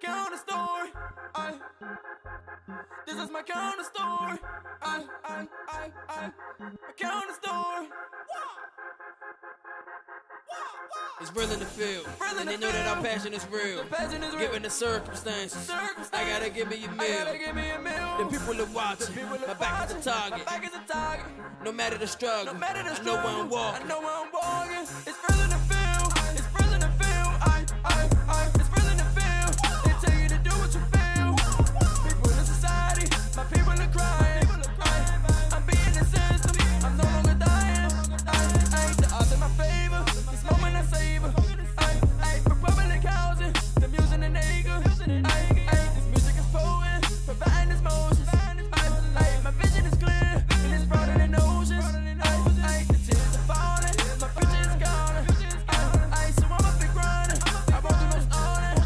Counter story. This is my counter story. My counter story. It's real in the field, and they know that our passion is real. Given the circumstances, I gotta give me a meal. The people are watching, my back is a target. No matter the struggle, I know where I'm walking. It's real in the field, it's real in the field. It's real in the field. They tell you to do what you feel. People in society, my people are crying. I'm being the system, I'm no longer dying. The odds in my favor, this moment I savor. For public housing, the music and acre. This music is potent, providing this motions. My vision is clear, and it's broader than oceans. The tears are falling, my future is gone. So I'ma be grinding, I won't do no stalling.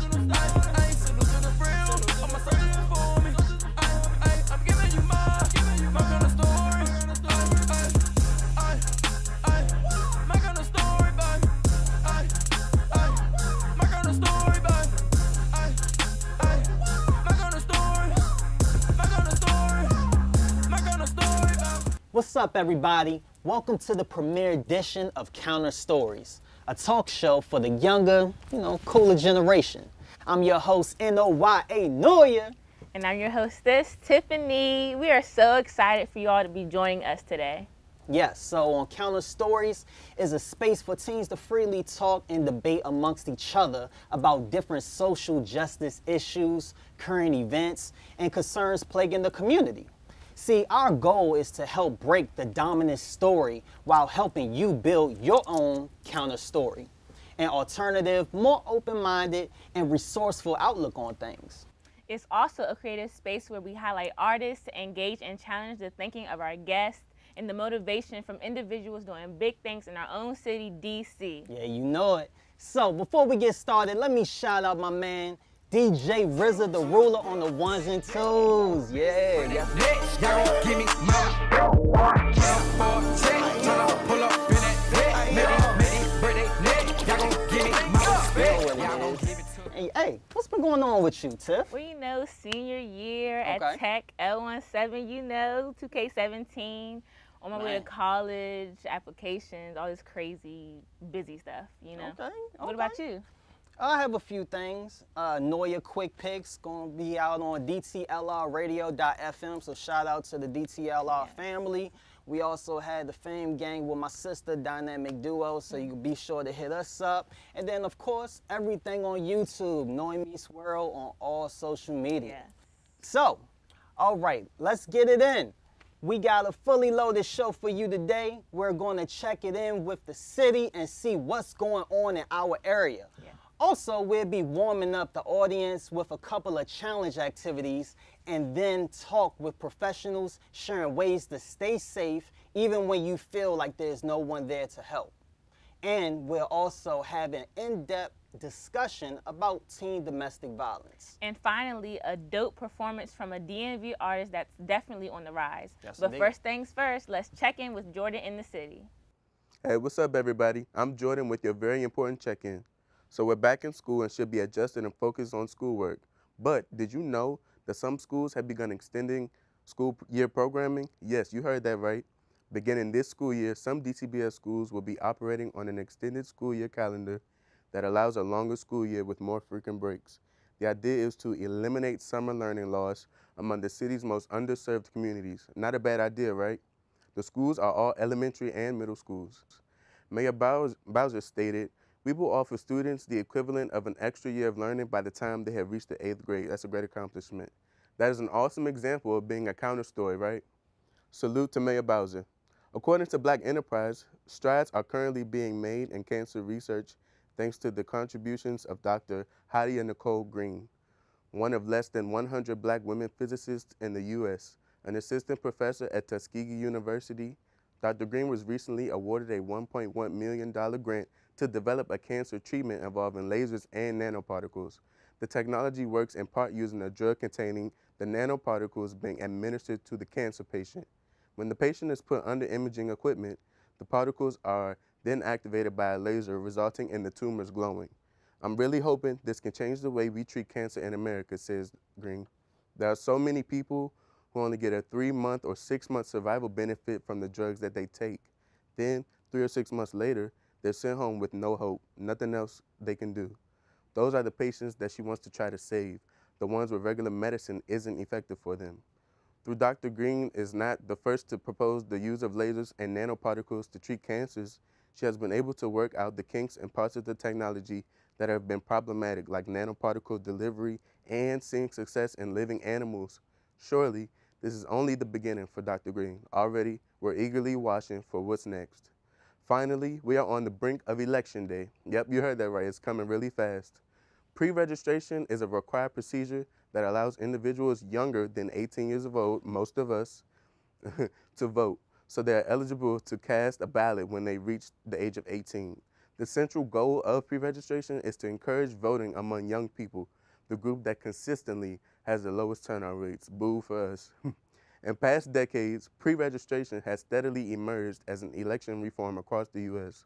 Salute to the real, all my soldiers before me. I'm giving you my kind of story. My kind of story, babe. My kind of story, babe. My kind of story. My kind of story. My kind of story, babe. What's up, everybody? Welcome to the premiere edition of Counter Stories, a talk show for the younger, cooler generation. I'm your host, Noya Noya. And I'm your hostess, Tiffany. We are so excited for you all to be joining us today. Yes, so on Counter Stories is a space for teens to freely talk and debate amongst each other about different social justice issues, current events, and concerns plaguing the community. See, our goal is to help break the dominant story while helping you build your own counter story, an alternative, more open-minded, and resourceful outlook on things. It's also a creative space where we highlight artists to engage and challenge the thinking of our guests and the motivation from individuals doing big things in our own city, D.C. Yeah, you know it. So before we get started, let me shout out my man, DJ RZA, the ruler on the ones and twos. Yeah. Next, y'all gon' give me more. Pull up in that birthday. Y'all gon' give me more. Y'all gon' give it to Hey, what's been going on with you, Tiff? Well, senior year Okay. at Tech, L17, 2K17, on my way to Man. college, applications, all this crazy, busy stuff, Okay. What about you? I have a few things. Noya Quick Picks gonna be out on DTLRradio.fm, so shout out to the DTLR family. We also had the Fame Gang with my sister, Dynamic Duo, so you can be sure to hit us up. And then, of course, everything on YouTube, Noy Meets World on all social media. Yes. So, all right, let's get it in. We got a fully loaded show for you today. We're going to check it in with the city and see what's going on in our area. Yeah. Also, we'll be warming up the audience with a couple of challenge activities and then talk with professionals sharing ways to stay safe even when you feel like there's no one there to help. And we'll also have an in-depth discussion about teen domestic violence. And finally, a dope performance from a DMV artist that's definitely on the rise. Yes, But indeed. first things first, let's check in with Jordan in the city. Hey, what's up, everybody? I'm Jordan with your very important check-in. So we're back in school and should be adjusted and focused on schoolwork. But did you know that some schools have begun extending school year programming? Yes, you heard that right. Beginning this school year, some DTBS schools will be operating on an extended school year calendar that allows a longer school year with more frequent breaks. The idea is to eliminate summer learning loss among the city's most underserved communities. Not a bad idea, right? The schools are all elementary and middle schools. Mayor Bowser stated, "We will offer students the equivalent of an extra year of learning by the time they have reached the 8th grade." That's a great accomplishment. That is an awesome example of being a counter story, right? Salute to Mayor Bowser. According to Black Enterprise, strides are currently being made in cancer research thanks to the contributions of Dr. Hadia Nicole Green, one of less than 100 Black women physicists in the U.S., an assistant professor at Tuskegee University. Dr. Green was recently awarded a $1.1 million grant to develop a cancer treatment involving lasers and nanoparticles. The technology works in part using a drug containing the nanoparticles being administered to the cancer patient. When the patient is put under imaging equipment, the particles are then activated by a laser, resulting in the tumors glowing. I'm really hoping this can change the way we treat cancer in America, says Green. There are so many people who only get a 3-month or 6-month survival benefit from the drugs that they take. Then, 3 or 6 months later, they're sent home with no hope, nothing else they can do. Those are the patients that she wants to try to save, the ones where regular medicine isn't effective for them. Through Dr. Green is not the first to propose the use of lasers and nanoparticles to treat cancers, she has been able to work out the kinks and parts of the technology that have been problematic, like nanoparticle delivery and seeing success in living animals. Surely, this is only the beginning for Dr. Green. Already, we're eagerly watching for what's next. Finally, we are on the brink of Election Day. Yep, you heard that right, it's coming really fast. Pre-registration is a required procedure that allows individuals younger than 18 years of old, most of us, to vote, so they are eligible to cast a ballot when they reach the age of 18. The central goal of pre-registration is to encourage voting among young people, the group that consistently has the lowest turnout rates. Boo for us. In past decades, pre-registration has steadily emerged as an election reform across the U.S.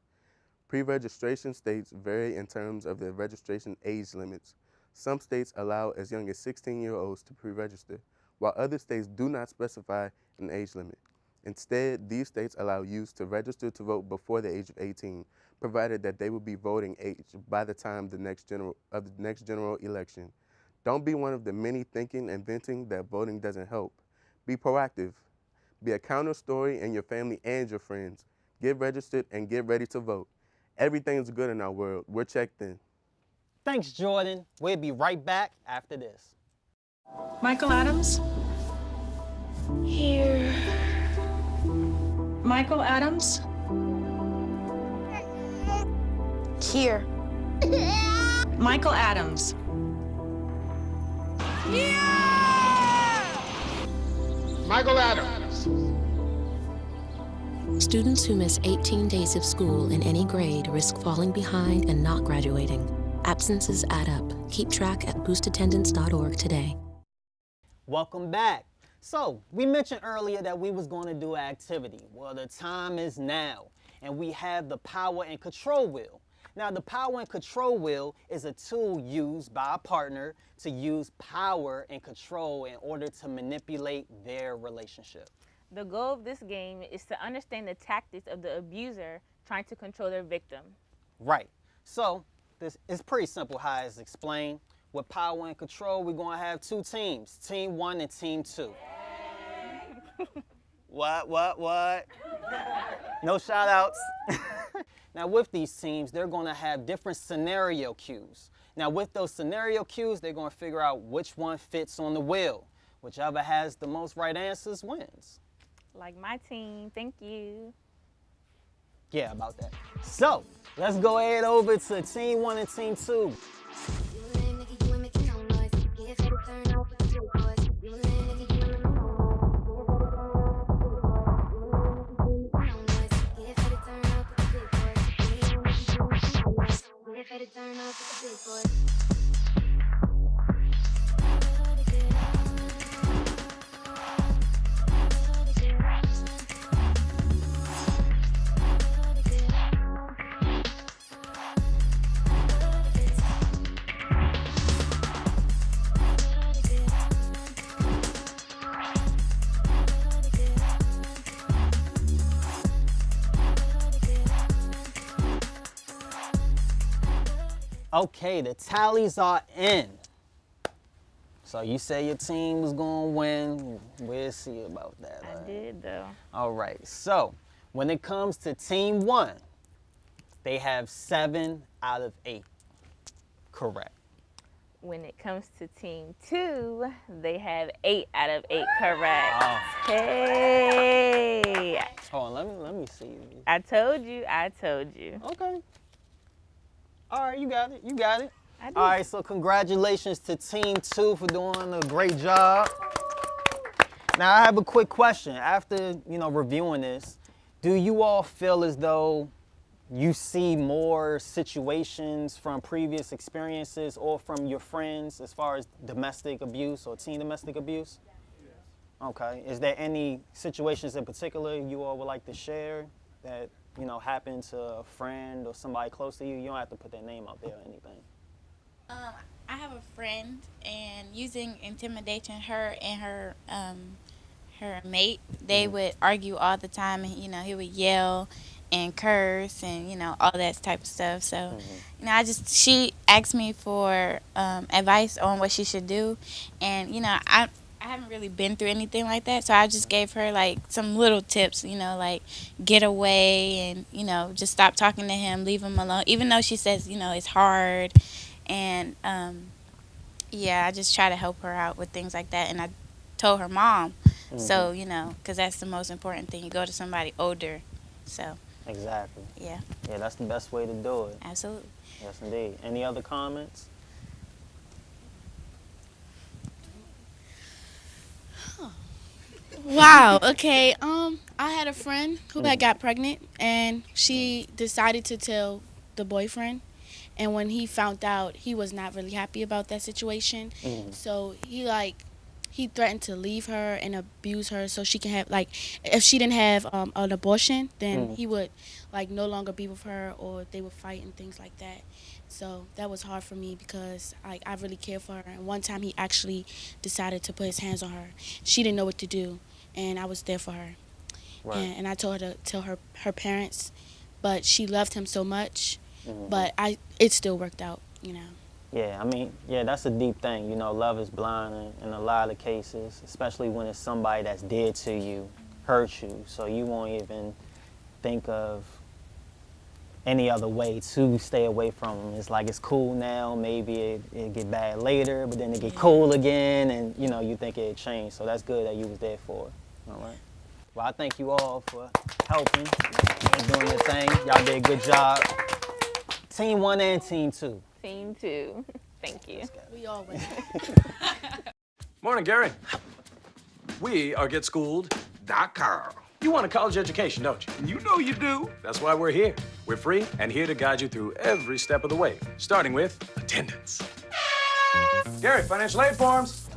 Pre-registration states vary in terms of the registration age limits. Some states allow as young as 16-year-olds to pre-register, while other states do not specify an age limit. Instead, these states allow youths to register to vote before the age of 18, provided that they will be voting age by the time of the next general election. Don't be one of the many thinking and venting that voting doesn't help. Be proactive. Be a counter story in your family and your friends. Get registered and get ready to vote. Everything's good in our world. We're checked in. Thanks, Jordan. We'll be right back after this. Michael Adams? Here. Michael Adams? Here. Michael Adams. Michael Adams. Students who miss 18 days of school in any grade risk falling behind and not graduating. Absences add up. Keep track at boostattendance.org today. Welcome back. So, we mentioned earlier that we was going to do an activity. Well, the time is now, and we have the power and control wheel. Now, the power and control wheel is a tool used by a partner to use power and control in order to manipulate their relationship. The goal of this game is to understand the tactics of the abuser trying to control their victim. Right. So, this is pretty simple how it's explained. With power and control, we're going to have two teams, Team 1 and Team 2. What? No shout outs. Now with these teams, they're going to have different scenario cues. Now with those scenario cues, they're going to figure out which one fits on the wheel. Whichever has the most right answers wins. Like my team, thank you. Yeah, about that. So, let's go ahead over to Team 1 and Team 2. Okay, the tallies are in. So you say your team was going to win. We'll see about that. I did, though. All right, so when it comes to Team 1, they have 7 out of 8 correct. When it comes to Team 2, they have 8 out of 8 correct. Oh. Hey! Hold on, let me see. I told you. Okay. All right, you got it. I did. All right, so congratulations to Team 2 for doing a great job. Now, I have a quick question. After, reviewing this, do you all feel as though you see more situations from previous experiences or from your friends as far as domestic abuse or teen domestic abuse? Yes. Okay. Is there any situations in particular you all would like to share that happened to a friend or somebody close to you? You don't have to put their name out there or anything. I have a friend, and using intimidation, her and her mate, they would argue all the time, and he would yell and curse and all that type of stuff. So she asked me for advice on what she should do, and I haven't really been through anything like that, so I just gave her like some little tips, like get away and just stop talking to him, leave him alone, even though she says it's hard. And yeah, I just try to help her out with things like that. And I told her mom, so because that's the most important thing. You go to somebody older, so Exactly. yeah, Yeah, that's the best way to do it. absolutely. Yes, indeed. Any other comments? Wow. Okay. I had a friend who had got pregnant, and she decided to tell the boyfriend. And when he found out, he was not really happy about that situation. So he threatened to leave her and abuse her so she can have, like, if she didn't have an abortion, then he would like no longer be with her, or they would fight and things like that. So that was hard for me because I really care for her. And one time he actually decided to put his hands on her. She didn't know what to do, and I was there for her. Right. And I told her to tell her parents, but she loved him so much. But it still worked out, Yeah, I mean, yeah, that's a deep thing. Love is blind in a lot of cases, especially when it's somebody that's dear to you, hurt you, so you won't even think of any other way to stay away from them. It's like it's cool now, maybe it get bad later, but then it get cool again, and you think it'd change. So that's good that you was there for it. All right. Well, I thank you all for helping and doing your thing. Y'all did a good job. Team 1 and Team 2. Team 2. Thank you. We all win. Morning, Gary. We are GetSchooled.com. You want a college education, don't you? You know you do. That's why we're here. We're free and here to guide you through every step of the way, starting with attendance. Gary, financial aid forms.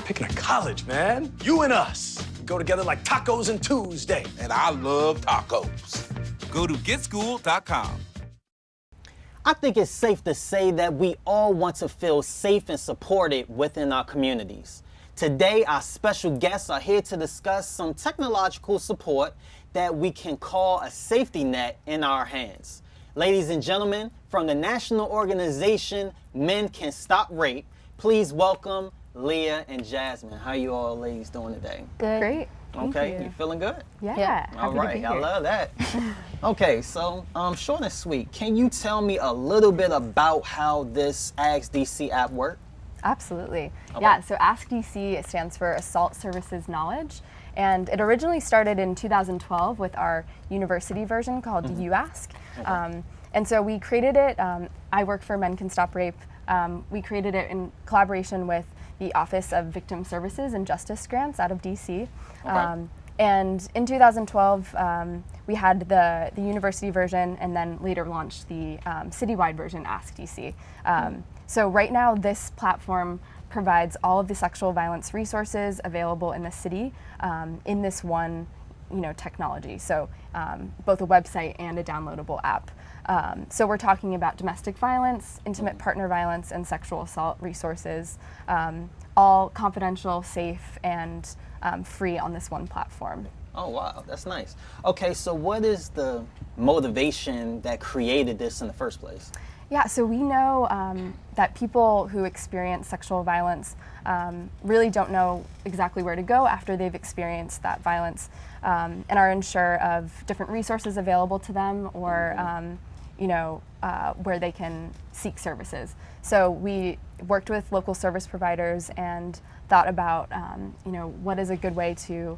Picking a college, man. You and us. We go together like tacos and Tuesday. And I love tacos. Go to GetSchooled.com. I think it's safe to say that we all want to feel safe and supported within our communities. Today, our special guests are here to discuss some technological support that we can call a safety net in our hands. Ladies and gentlemen, from the national organization Men Can Stop Rape, please welcome Leah and Jasmine. How you all ladies doing today? Good. Great. Okay, you feeling good? Yeah. All right, I love that. Okay, so short and sweet, can you tell me a little bit about how this Ask DC app works? Absolutely. Okay. Yeah, so Ask DC, it stands for Assault Services Knowledge, and it originally started in 2012 with our university version called UAsk. Okay. And so we created it, I work for Men Can Stop Rape. We created it in collaboration with the Office of Victim Services and Justice Grants out of DC. Okay. And in 2012, we had the university version, and then later launched the citywide version, Ask DC. So right now, this platform provides all of the sexual violence resources available in the city in this one, technology. So both a website and a downloadable app. So we're talking about domestic violence, intimate partner violence, and sexual assault resources, all confidential, safe, and free on this one platform. Oh, wow, that's nice. Okay, so what is the motivation that created this in the first place? Yeah, so we know that people who experience sexual violence really don't know exactly where to go after they've experienced that violence, and are unsure of different resources available to them, or where they can seek services. So we worked with local service providers and thought about what is a good way to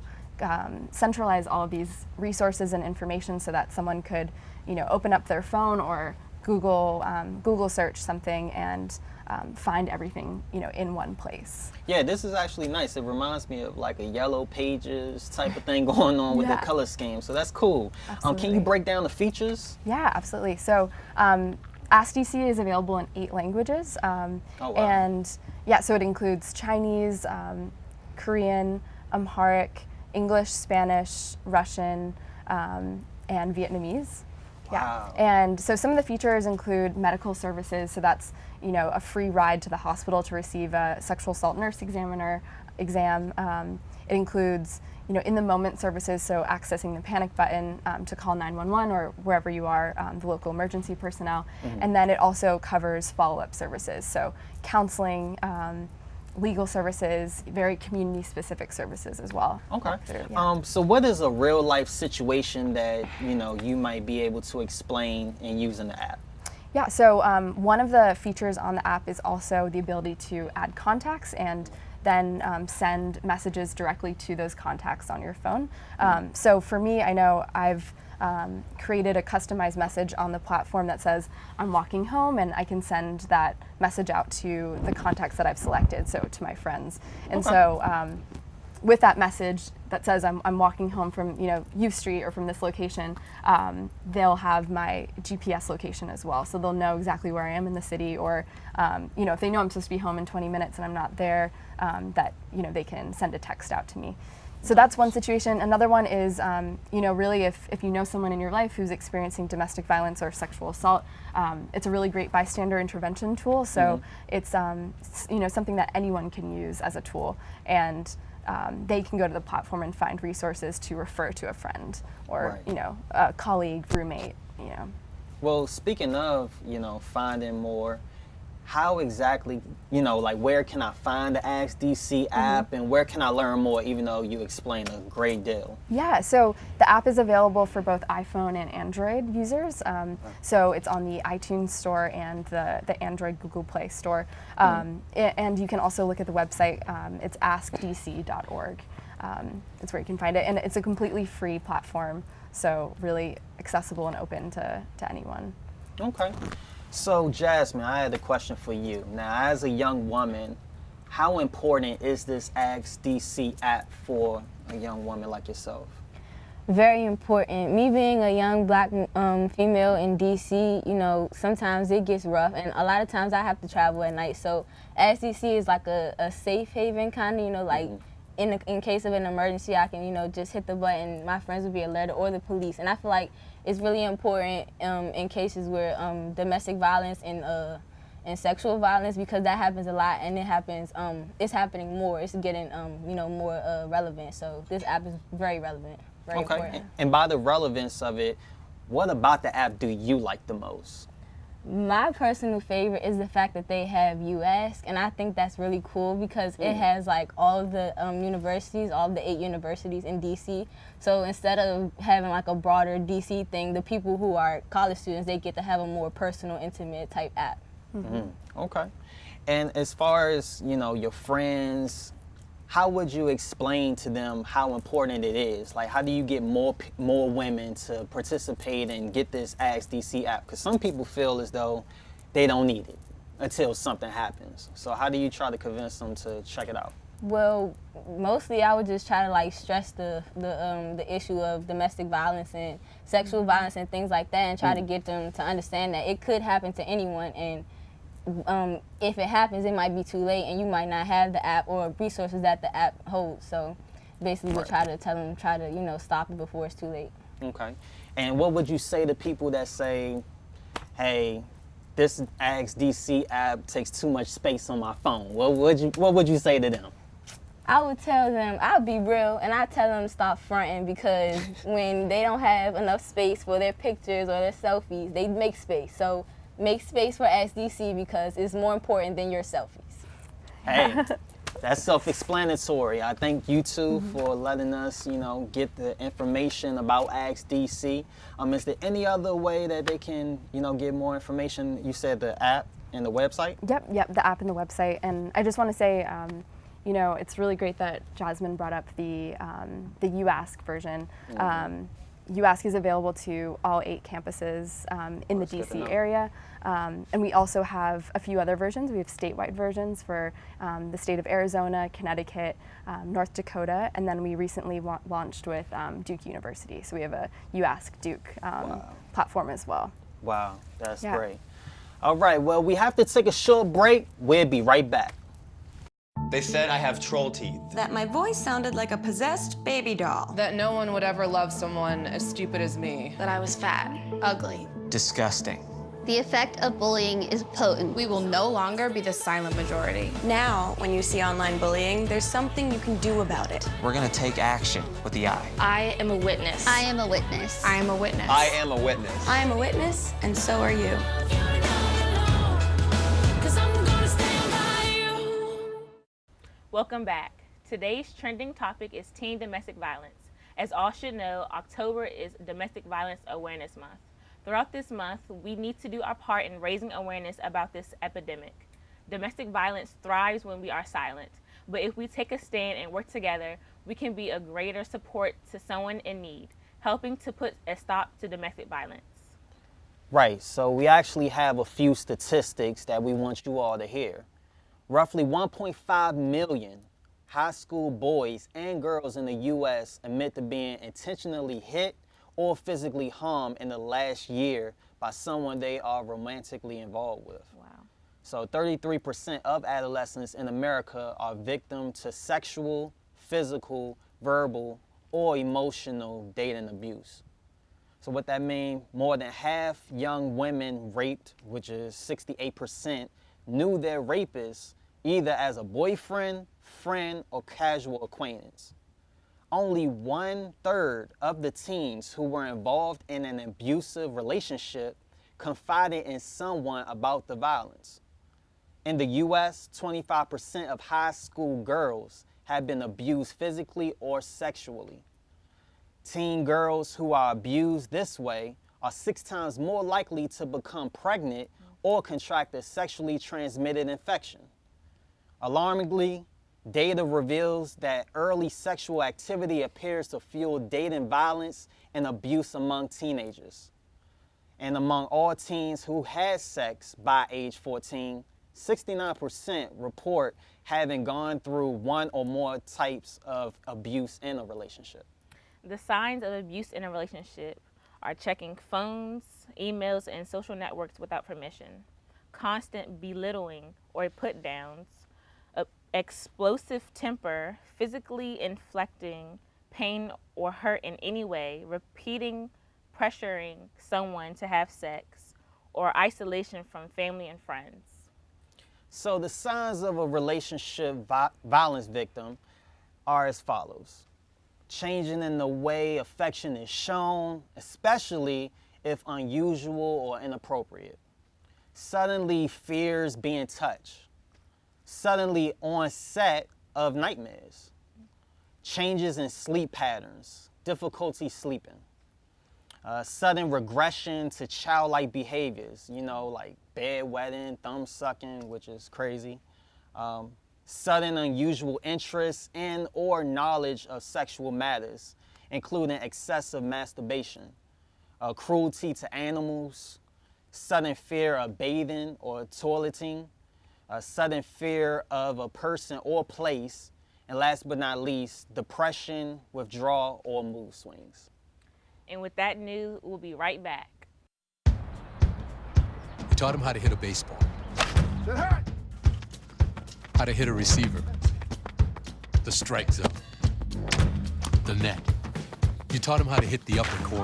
centralize all of these resources and information so that someone could open up their phone or Google search something and find everything in one place. Yeah, this is actually nice. It reminds me of like a Yellow Pages type of thing going on with the color scheme. So that's cool. Can you break down the features? Yeah, absolutely. So Ask DC is available in 8 languages. Oh, wow. And yeah, so it includes Chinese, Korean, Amharic, English, Spanish, Russian, and Vietnamese. Wow. Yeah. And so some of the features include medical services. So that's, you know, a free ride to the hospital to receive a sexual assault nurse exam. It includes, you know, in the moment services, so accessing the panic button to call 911 or wherever you are, the local emergency personnel. And then it also covers follow-up services, so counseling, legal services, very community-specific services as well. Okay. Yeah. So what is a real-life situation that, you know, you might be able to explain in using the app? Yeah, so one of the features on the app is also the ability to add contacts and then send messages directly to those contacts on your phone. So for me, I know I've created a customized message on the platform that says, I'm walking home, and I can send that message out to the contacts that I've selected, so to my friends. And so with that message that says I'm walking home from, you know, U Street or from this location, they'll have my GPS location as well. So they'll know exactly where I am in the city, or, you know, if they know I'm supposed to be home in 20 minutes and I'm not there, that, you know, they can send a text out to me. So that's one situation. Another one is, you know, really if you know someone in your life who's experiencing domestic violence or sexual assault, it's a really great bystander intervention tool. So it's, you know, something that anyone can use as a tool. And they can go to the platform and find resources to refer to a friend or, you know, a colleague, roommate, you know. Well, speaking of, you know, finding more, how exactly, you know, like where can I find the Ask DC app and where can I learn more, even though you explain a great deal? Yeah, so the app is available for both iPhone and Android users. So it's on the iTunes store and the Android Google Play store. And you can also look at the website. It's askdc.org. It's where you can find it. And it's a completely free platform, so really accessible and open to anyone. Okay. So Jasmine, I had a question for you. Now, as a young woman, how important is this Ask DC app for a young woman like yourself? Very important. Me being a young black female in DC, you know, sometimes it gets rough, and a lot of times I have to travel at night. So Ask DC is like a safe haven kind of, you know, like in case of an emergency, I can, you know, just hit the button, my friends will be alerted, or the police. And I feel like it's really important in cases where domestic violence and sexual violence, because that happens a lot, and it happens, it's happening more. It's getting, you know, more relevant. So this app is very relevant, very important. And by the relevance of it, what about the app do you like the most? My personal favorite is the fact that they have You Ask, and I think that's really cool because it has like all of the universities, all of the 8 universities in DC. So instead of having like a broader DC thing, the people who are college students, they get to have a more personal, intimate type app. Okay. And as far as, you know, your friends, how would you explain to them how important it is? Like, how do you get more women to participate and get this Ask DC app? Because some people feel as though they don't need it until something happens. So how do you try to convince them to check it out? Well, mostly I would just try to like stress the issue of domestic violence and sexual violence and things like that, and try to get them to understand that it could happen to anyone, and if it happens, it might be too late, and you might not have the app or resources that the app holds. So basically, we'll try to tell them, you know, stop it before it's too late. Okay. And what would you say to people that say, hey, this Ask DC app takes too much space on my phone? What would you say to them? I would tell them, I'll be real, and I tell them to stop fronting, because when they don't have enough space for their pictures or their selfies, they make space. So make space for Ask DC, because it's more important than your selfies. Hey, that's self-explanatory. I thank you two for letting us, you know, get the information about Ask DC. Is there any other way that they can, you know, get more information? You said the app and the website? Yep, the app and the website. And I just want to say, you know, it's really great that Jasmine brought up the You Ask version. You Ask is available to all 8 campuses in the DC area. And we also have a few other versions. We have statewide versions for the state of Arizona, Connecticut, North Dakota, and then we recently launched with Duke University. So we have a You Ask Duke platform as well. Wow, that's great. All right, well, we have to take a short break. We'll be right back. They said I have troll teeth. That my voice sounded like a possessed baby doll. That no one would ever love someone as stupid as me. That I was fat, ugly. Disgusting. The effect of bullying is potent. We will no longer be the silent majority. Now, when you see online bullying, there's something you can do about it. We're gonna take action with the I. I am a witness. I am a witness. I am a witness. I am a witness. I am a witness, and so are you. Welcome back. Today's trending topic is teen domestic violence. As all should know, October is Domestic Violence Awareness Month. Throughout this month, we need to do our part in raising awareness about this epidemic. Domestic violence thrives when we are silent, but if we take a stand and work together, we can be a greater support to someone in need, helping to put a stop to domestic violence. Right, so we actually have a few statistics that we want you all to hear. Roughly 1.5 million high school boys and girls in the U.S. admit to being intentionally hit or physically harmed in the last year by someone they are romantically involved with. Wow. So 33% of adolescents in America are victim to sexual, physical, verbal, or emotional dating abuse. So what that means, more than half young women raped, which is 68%, knew their rapist either as a boyfriend, friend, or casual acquaintance. Only 1/3 of the teens who were involved in an abusive relationship confided in someone about the violence. In the U.S., 25% of high school girls have been abused physically or sexually. Teen girls who are abused this way are 6 times more likely to become pregnant or contract a sexually transmitted infection. Alarmingly, data reveals that early sexual activity appears to fuel dating violence and abuse among teenagers. And among all teens who had sex by age 14, 69% report having gone through one or more types of abuse in a relationship. The signs of abuse in a relationship are checking phones, emails, and social networks without permission, constant belittling or put-downs, explosive temper, physically inflicting pain or hurt in any way, repeating pressuring someone to have sex, or isolation from family and friends. So the signs of a relationship violence victim are as follows. Changing in the way affection is shown, especially if unusual or inappropriate. Suddenly fears being touched. Suddenly onset of nightmares. Changes in sleep patterns, difficulty sleeping. Sudden regression to childlike behaviors, like bedwetting, thumb sucking, which is crazy. Sudden unusual interest in or knowledge of sexual matters, including excessive masturbation, cruelty to animals, sudden fear of bathing or toileting, a sudden fear of a person or place, and last but not least, depression, withdrawal, or mood swings. And with that news, we'll be right back. We taught him how to hit a baseball, how to hit a receiver, the strike zone, the net. You taught him how to hit the upper corner.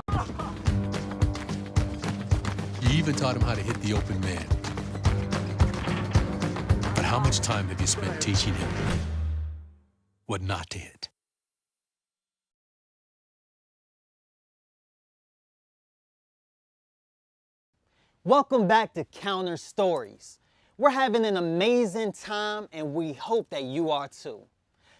You even taught him how to hit the open man. But how much time have you spent teaching him what not to hit? Welcome back to Counter Stories. We're having an amazing time and we hope that you are too.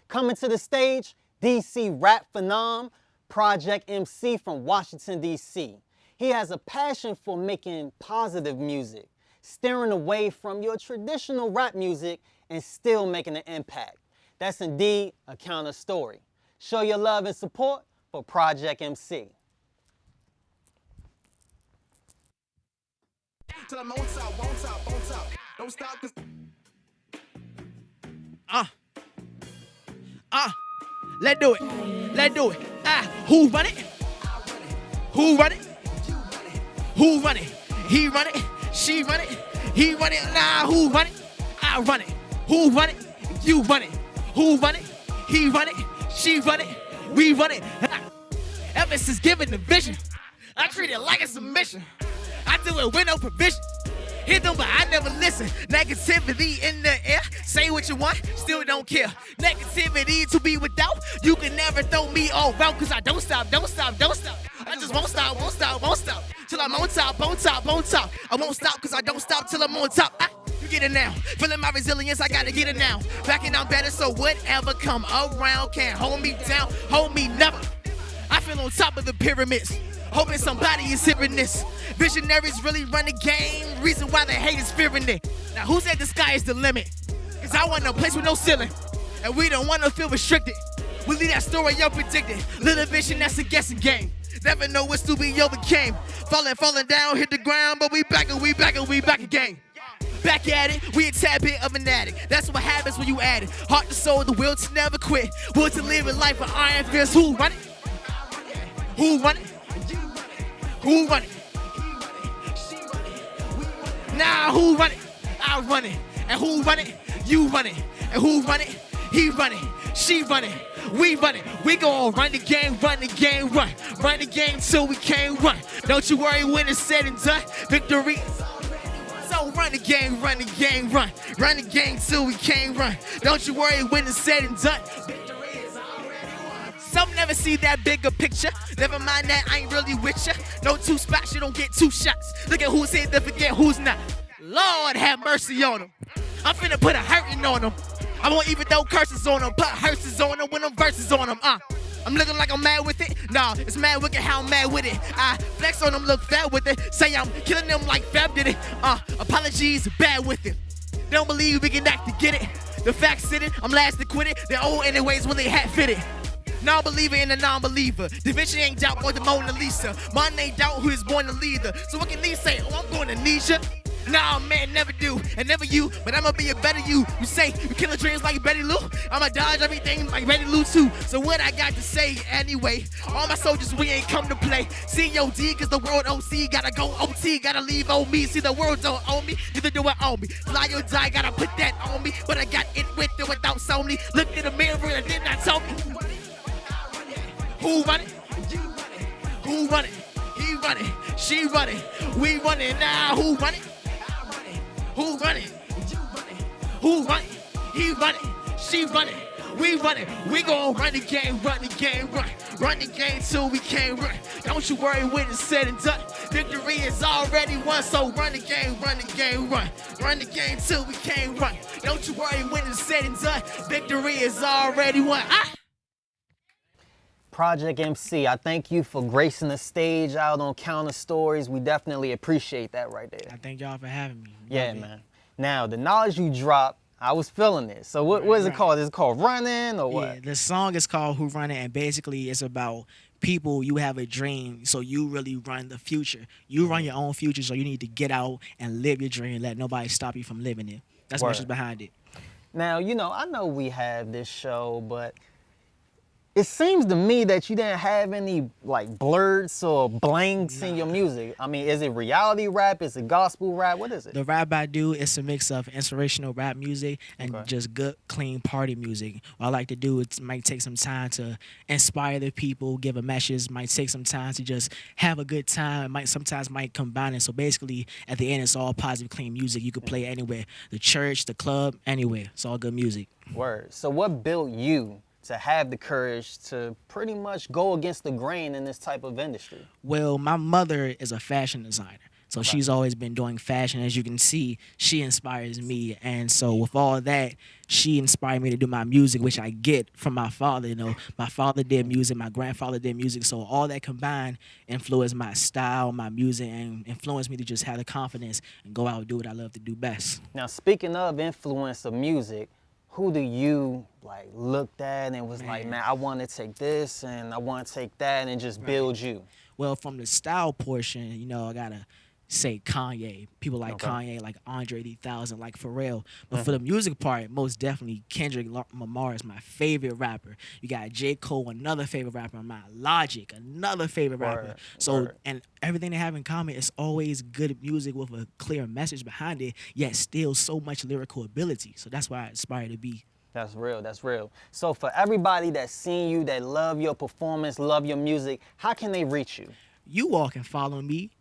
Coming to the stage, DC rap phenom, Project MC from Washington, D.C. He has a passion for making positive music, steering away from your traditional rap music and still making an impact. That's indeed a counter story. Show your love and support for Project MC. Let's do it. Let's do it. Who run it? Who run it? Who run it? He run it. She run it. He run it. Nah, who run it? I run it. Who run it? You run it. Who run it? He run it. She run it. We run it. Ever since giving the vision, I treat it like a submission. I do it with no provision. Hit them, but I never listen. Negativity in the air. Say what you want, still don't care. Negativity to be without. You can never throw me all out, cause I don't stop, don't stop, don't stop. I just won't stop, won't stop, won't stop. Till I'm on top, on top, on top. I won't stop, cause I don't stop till I'm on top. You get it now. Feeling my resilience, I gotta get it now. Backing I'm better, so whatever come around can't hold me down, hold me never. I feel on top of the pyramids. Hoping somebody is hearing this. Visionaries really run the game. Reason why they hate is fearing it. Now who said the sky is the limit? Cause I want a place with no ceiling. And we don't want to feel restricted. We leave that story unpredicted. Little vision, that's a guessing game. Never know what's to be overcame. Falling down, hit the ground, but we back and we back and we back again. Back at it, we a tad bit of an addict. That's what happens when you add it. Heart to soul, the will to never quit. Will to live a life of iron fist. Who run it? Who run it? Who run it? Nah, who run it? I run it. And who run it? You run it. And who run it? He run it. She run it. We run it. We gon' run the game, run the game, run. Run the game till we can't run. Don't you worry when it's said and done. Victory is already won. So run the game, run the game, run. Run the game till we can't run. Don't you worry when it's said and done. Some never see that bigger picture. Never mind that, I ain't really with ya. No two spots, you don't get two shots. Look at who's here, then forget who's not. Lord have mercy on them. I'm finna put a hurting on them. I won't even throw curses on them. Put hearses on them when them verses on them. I'm looking like I'm mad with it. Nah, it's mad wicked how I'm mad with it. I flex on them, look fat with it. Say I'm killing them like Fab did it. Apologies, bad with it. They don't believe we can act to get it. The facts sitting, I'm last to quit it. They're old anyways when they hat fitted. Non-believer in a non-believer. Da Vinci ain't doubt more than Mona Lisa. Mine ain't doubt who is born to leader. So what can Lee say? Oh, I'm going to need ya. Nah, man, never do, and never you, but I'ma be a better you. You say you killing dreams like Betty Lou. I'ma dodge everything like Betty Lou too. So what I got to say anyway? All my soldiers, we ain't come to play. COD, cause the world OC, gotta go OT, gotta leave on me. See, the world don't own me, neither do it own me. Fly or die, gotta put that on me. But I got it with or without Sony. Looked in the mirror and did not tell me. Who run it? Who run it? He run it. She run it. We run it now. Who run it? Who run it? Who run it? He run it. She run it. We run it. We gon' run the game, run the game, run. Run the game till we can't run. Don't you worry when it's said and done. Victory is already won, so run the game, run. Run the game till we can't run. Don't you worry when it's said and done. Victory is already won. Project MC, I thank you for gracing the stage out on Counter Stories. We definitely appreciate that right there. I thank y'all for having me. Yeah, man. Now, the knowledge you dropped, I was feeling it. So what is it called? Is it called Running or what? Yeah, the song is called Who Run It, and basically it's about people, you have a dream, so you really run the future. You run your own future, so you need to get out and live your dream. Let nobody stop you from living it. That's what's behind it. Now, you know, I know we have this show, but it seems to me that you didn't have any like blurs or blanks in your music. I mean, is it reality rap? Is it gospel rap? What is it? The rap I do is a mix of inspirational rap music and just good, clean party music. What I like to do, it might take some time to inspire the people, give a message, might take some time to just have a good time. It sometimes might combine it. So basically, at the end, it's all positive, clean music. You could play anywhere. The church, the club, anywhere. It's all good music. Word. So what built you to have the courage to pretty much go against the grain in this type of industry? Well, my mother is a fashion designer. So she's always been doing fashion. As you can see, she inspires me. And so with all that, she inspired me to do my music, which I get from my father. You know, my father did music, my grandfather did music. So all that combined influenced my style, my music, and influenced me to just have the confidence and go out and do what I love to do best. Now, speaking of influence of music, who do you like looked at and was like, man, I want to take this and I want to take that and just build you? Well, from the style portion, you know, I gotta say Kanye. People like Kanye, like Andre 3000, like Pharrell. But for the music part, most definitely Kendrick Lamar is my favorite rapper. You got J. Cole, another favorite rapper of mine. Logic, another favorite rapper. So, and everything they have in common is always good music with a clear message behind it, yet still so much lyrical ability. So that's why I aspire to be. That's real, that's real. So for everybody that's seen you, that love your performance, love your music, how can they reach you? You all can follow me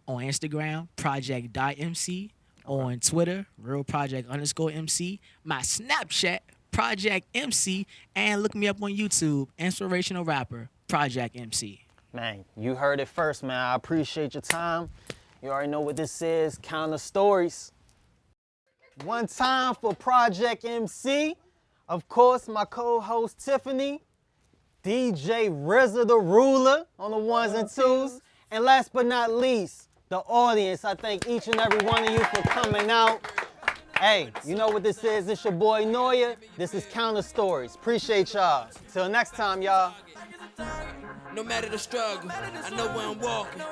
on Instagram, project.mc, on Twitter, realproject_MC, my Snapchat, Project MC, and look me up on YouTube, Inspirational Rapper, Project MC. Man, you heard it first, man. I appreciate your time. You already know what this is, Counter Stories. One time for Project MC. Of course, my co-host Tiffany, DJ RZA the Ruler on the ones and twos. And last but not least, the audience. I thank each and every one of you for coming out. Hey, you know what this is. It's your boy Noya. This is Counter Stories. Appreciate y'all. Till next time, y'all. No matter the struggle, I know where I'm walking.